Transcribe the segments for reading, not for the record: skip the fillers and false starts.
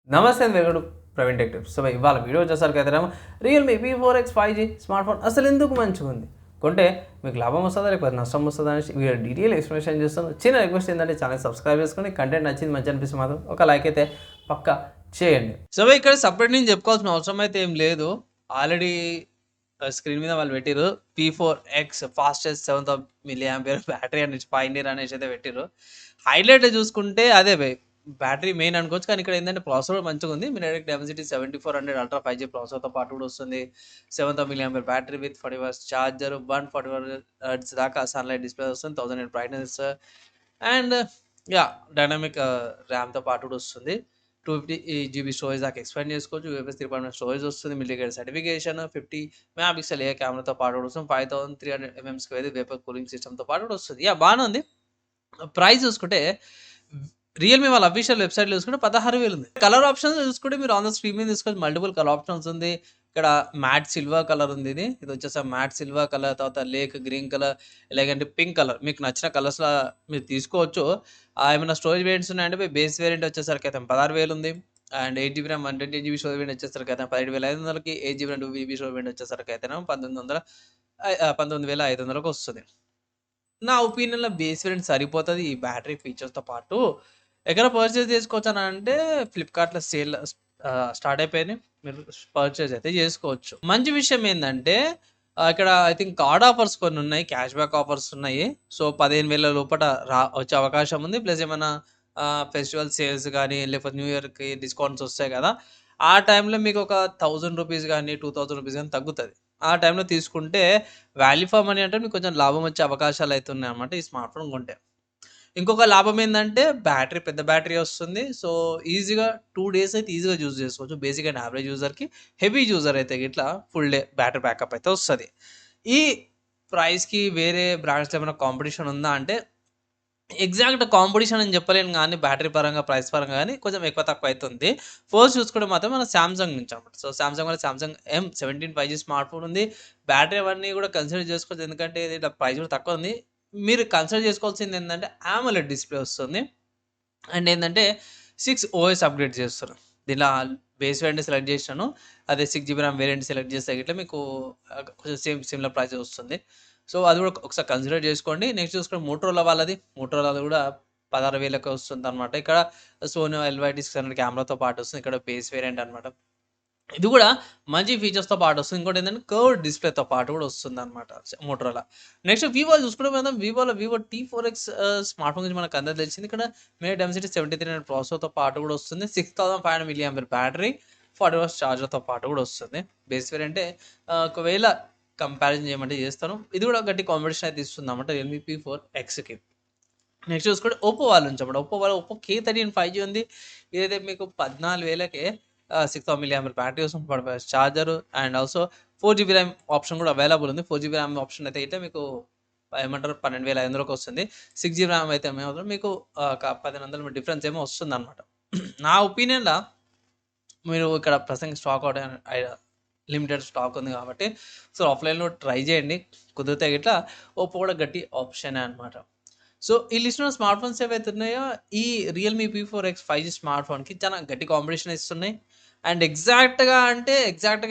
నమస్తే welcome to Praveen tech tips. So ఇవాళ video వచ్చేసరికి అయితే Realme V4X 5G smart phone అసలు ఎందుకు మంచిగా ఉంది, కొంటే మీకు లాభం వస్తుందా లేకపోతే నష్టం వస్తుందా అనేసి వీడియో డీటెయిల్ ఎక్స్ప్లెనేషన్ చేస్తాను. చిన్న రిక్వెస్ట్ ఏంటంటే ఛానల్ సబ్స్క్రైబ్ చేసుకొని కంటెంట్ నచ్చింది మంచి అనిపిస్తే మాత్రం ఒక లైక్ అయితే పక్కా చేయండి. సో ఇక్కడ సపరేట్ నేను చెప్పుకోవాల్సిన అవసరం అయితే ఏం లేదు. ఆల్రెడీ స్క్రీన్ మీద వాళ్ళు పెట్టిరు P4X ఫాస్టెస్ట్ 7,000 mAh బ్యాటరీ అనేసి పైనీర్ అనేసి అయితే పెట్టిరు. హైలైట్ చూసుకుంటే అదే బ్యాటరీ మెయిన్ అనుకోవచ్చు, కానీ ఇక్కడ ఏంటంటే ప్రాసెసర్ మంచిగా ఉంది. MediaTek Dimensity 7400 అల్ట్రా 5G ప్రాసెసర్తో పాటు కూడా వస్తుంది. 7,000 mAh battery with 40 watts charger, 141 hertz దాకా సన్లైట్ డిస్ప్లే వస్తుంది, 1000 బ్రైట్నెస్ అండ్ డైనమిక్ ర్యామ్తో పాటు కూడా వస్తుంది. 250 GB స్టోరేజ్ దాకా ఎక్స్పాండ్ చేసుకోవచ్చు. యూఎఫ్ఎస్ 3.1 స్టోరేజ్ వస్తుంది. మిలిగేట్ సర్టిఫికేషన్, 50 మెగాపిక్సెల్ ఏ కెమెరాతో పాటు కూడా వస్తుంది. 5300 mm స్క్వేర్ వేపర్ కూలింగ్ సిస్టమ్తో పాటు కూడా వస్తుంది. బాగానే ఉంది. ప్రైస్ చూసుకుంటే రియల్మీ వాళ్ళ అఫీషియల్ వెబ్సైట్లో చూసుకుంటే 16,000 ఉంది. కలర్ ఆప్షన్స్ చూసుకుంటే మీరు ఆన్ ద స్క్రీన్ మీద తీసుకోవచ్చు. మల్టిపుల్ కలర్ ఆప్షన్స్ ఉంది. ఇక్కడ మ్యాట్ సిల్వర్ కలర్ ఉంది. ఇది వచ్చేసి మ్యాట్ సిల్వర్ కలర్, తర్వాత లేక్ గ్రీన్ కలర్, లేకంటే పింక్ కలర్, మీకు నచ్చిన కలర్స్లో మీరు తీసుకోవచ్చు. ఏమైనా స్టోరేజ్ వేరియంట్స్ ఉన్నాయంటే బేస్ వేరియంట్ వచ్చేసరికి అయితే 16,000 ఉంది. And 8GB RAM 128GB storage variant వచ్చేసరికి అయితే 17,500కి, 8GB RAM 2GB storage variant వచ్చేసరికి అయితే 19,500కి వస్తుంది. నా ఒపీనియన్‌లో బేస్ వేరియంట్ సరిపోతుంది ఈ బ్యాటరీ ఫీచర్స్‌తో పాటు. ఎక్కడ పర్చేస్ చేసుకోవచ్చు అని అంటే ఫ్లిప్‌కార్ట్‌లో సేల్ స్టార్ట్ అయిపోయినాయి. మీరు పర్చేస్ అయితే చేసుకోవచ్చు. మంచి విషయం ఏందంటే ఇక్కడ ఐ థింక్ కార్డ్ ఆఫర్స్ కొన్ని ఉన్నాయి. క్యాష్ బ్యాక్ ఆఫర్స్ ఉన్నాయి. సో 15,000 లోపట వచ్చే అవకాశం ఉంది. ప్లస్ ఏమైనా ఫెస్టివల్ సేల్స్ గానీ, లేకపోతే న్యూ ఇయర్‌కి డిస్కౌంట్స్ వస్తాయి కదా! ఆ టైంలో మీకు ఒక ₹1,000 గానీ, ₹2,000 గానీ తగ్గుతది. ఆ టైంలో తీసుకుంటే వాల్యూ ఫర్ మనీ అంటే మీకు కొంచెం లాభం వచ్చే అవకాశాలు అయితే ఉన్నాయన్నమాట ఈ స్మార్ట్ ఫోన్ కొంటే. ఇంకొక లాభం ఏందంటే బ్యాటరీ పెద్ద బ్యాటరీ వస్తుంది. సో ఈజీగా 2 డేస్ అయితే ఈజీగా యూజ్ చేసుకోవచ్చు. బేసిక్ అండ్ యావరేజ్ యూజర్‌కి. హెవీ యూజర్ అయితే గిట్లా ఫుల్ డే బ్యాటరీ బ్యాకప్ అయితే వస్తది. ఈ ప్రైస్‌కి వేరే బ్రాండ్స్‌లో ఏమైనా కాంపిటీషన్ ఉందా అంటే ఎగ్జాక్ట్ కాంపిటీషన్ అని చెప్పలేను గానీ బ్యాటరీ పరంగా, ప్రైస్ పరంగా గానీ కొంచెం ఎక్కువ తక్కువ అయితుంది. ఫస్ట్ చూసుకుంటే మాత్రం మన సామ్‌సంగ్ నుంచి అన్నమాట. సో సామ్‌సంగ్ వల్ల Samsung M17 5G smart phone ఉంది. బ్యాటరీ అవన్నీ కూడా కన్సిడర్ చేసుకోవచ్చు. ఎందుకంటే ఇది ప్రైస్ కూడా తక్కువ ఉంది. మీరు కన్సిడర్ చేసుకోవాల్సింది ఏందంటే AMOLED డిస్‌ప్లే వస్తుంది. అండ్ ఏందంటే 6 OS అప్‌గ్రేడ్ చేస్తున్నారు. దీనిలో బేస్ వేరియంట్ సెలెక్ట్ చేసినాను. అదే 6GB ర్యామ్ వేరియంట్ సెలెక్ట్ చేస్తే గిట్ల మీకు కొంచెం సిమిలర్ ప్రైస్ వస్తుంది. సో అది కూడా ఒకసారి కన్సిడర్ చేసుకోండి. నెక్స్ట్ చూసుకుంటే మోటరోలా వాళ్ళది. మోటరోలాది కూడా 16,000కి వస్తుందన్నమాట. ఇక్కడ సోనీ LYT600 కెమెరాతో పాటు వస్తుంది. ఇక్కడ బేస్ వేరియంట్ అనమాట. ఇది కూడా మంచి ఫీచర్స్‌తో పాటు వస్తుంది. ఇంకోటి ఏంటంటే కర్వ్డ్ డిస్‌ప్లేతో పాటు కూడా వస్తుందన్నమాట మోటరోలా. నెక్స్ట్ వివో చూసుకుంటే మనం వివో T4X స్మార్ట్ ఫోన్ గురించి మనకు అందరికి తెలిసింది. ఇక్కడ MediaTek Dimensity 7300 ప్రాసెసర్‌తో పాటు కూడా వస్తుంది. 6,500 mAh బ్యాటరీ, 40 వాట్స్ చార్జర్‌తో పాటు కూడా వస్తుంది. బేస్ వేరియంటే ఒకవేళ కంపారిజన్ చేయమంటే చేస్తాను. ఇది కూడా గట్టి కాంపిటీషన్ అయితే ఇస్తుందన్నమాట రియల్మీ P4Xకి. నెక్స్ట్ చూసుకుంటే ఒప్పో వాళ్ళ నుంచి అన్నమాట. ఒప్పో K13 5G ఉంది. ఇదైతే మీకు 14,000కే 6,000 mAh బ్యాటరీ వస్తుంది. 45 watts charger and also 4GB RAM option కూడా అవైలబుల్ ఉంది. 4GB ర్యామ్ ఆప్షన్ అయితే ఇట్లా మీకు ఏమంటారు 12,500కి వస్తుంది. 6GB ర్యామ్ అయితే ఏమవుతుంది మీకు ఒక 1,500 డిఫరెన్స్ ఏమో వస్తుందన్నమాట. నా ఒపీనియన్‌లో మీరు ఇక్కడ present stock out limited stock ఉంది కాబట్టి సో ఆఫ్‌లైన్‌లో ట్రై చేయండి. కుదిరితే గిట్లా ఒప్పో కూడా గట్టి ఆప్షనే అనమాట. సో ఈ లిస్ట్‌లో స్మార్ట్ ఫోన్స్ ఏవైతే ఉన్నాయో ఈ రియల్మీ P4X 5G స్మార్ట్ ఫోన్‌కి చాలా గట్టి కాంపిటీషన్ ఇస్తున్నాయి. అండ్ ఎగ్జాక్ట్‌గా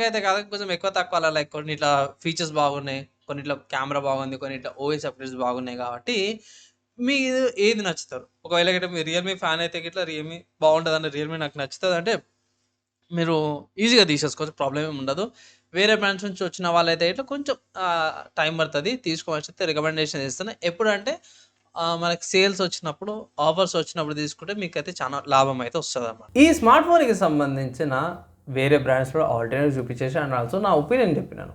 అయితే కాదు, కొంచెం ఎక్కువ తక్కువ అలా లైక్ కొన్నిట్ల ఫీచర్స్ బాగున్నాయి. కొన్నిట్ల కెమెరా బాగుంది. కొన్నిట్ల ఓఎస్ అప్డేట్స్ బాగున్నాయి కాబట్టి మీకు ఏది నచ్చుతారు? ఒకవేళ గిట్ల మీరు రియల్మీ ఫ్యాన్ అయితే గిట్ల రియల్మీ బాగుంటదండి. రియల్మీ నాకు నచ్చుతదంటే మీరు ఈజీగా తీసేసుకోవచ్చు. ప్రాబ్లమ్ ఏమి ఉండదు. వేరే బ్రాండ్స్ నుంచి వచ్చిన వాళ్ళైతే ఇట్లా కొంచెం టైం పడతది. తీసుకోవచ్చయితే రికమెండేషన్ ఇస్తాను. ఎప్పుడంటే మనకి సేల్స్ వచ్చినప్పుడు, ఆఫర్స్ వచ్చినప్పుడు తీసుకుంటే మీకైతే చాలా లాభం అయితే వస్తదన్నమాట. ఈ స్మార్ట్ ఫోన్‌కి సంబంధించిన వేరే బ్రాండ్స్‌లో ఆల్టర్‌నేటివ్ చూపించేసి అండ్ ఆల్సో నా ఒపీనియన్ చెప్పినాను.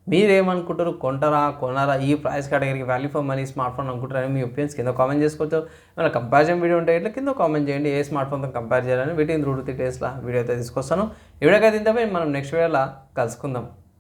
మీరేమనుకుంటారు? కొంటారా? కొనారా? ఈ ప్రైస్ కేటగిరీకి value for money smart phone అనుకుంటారని మీ ఒపీనియన్స్ కింద కామెంట్ చేసుకోవచ్చు. ఏమైనా కంపారిజన్ వీడియో ఉంటే ఇట్లా కింద కామెంట్ చేయండి. ఏ స్మార్ట్ ఫోన్‌తో కంపేర్ చేయాలని వీటిని 2 to 3 డేస్‌లో వీడియో అయితే తీసుకొస్తాను. ఈ వీడియోకి అయితే ఇంతపై మనం నెక్స్ట్ వీడియోలో కలుసుకుందాం.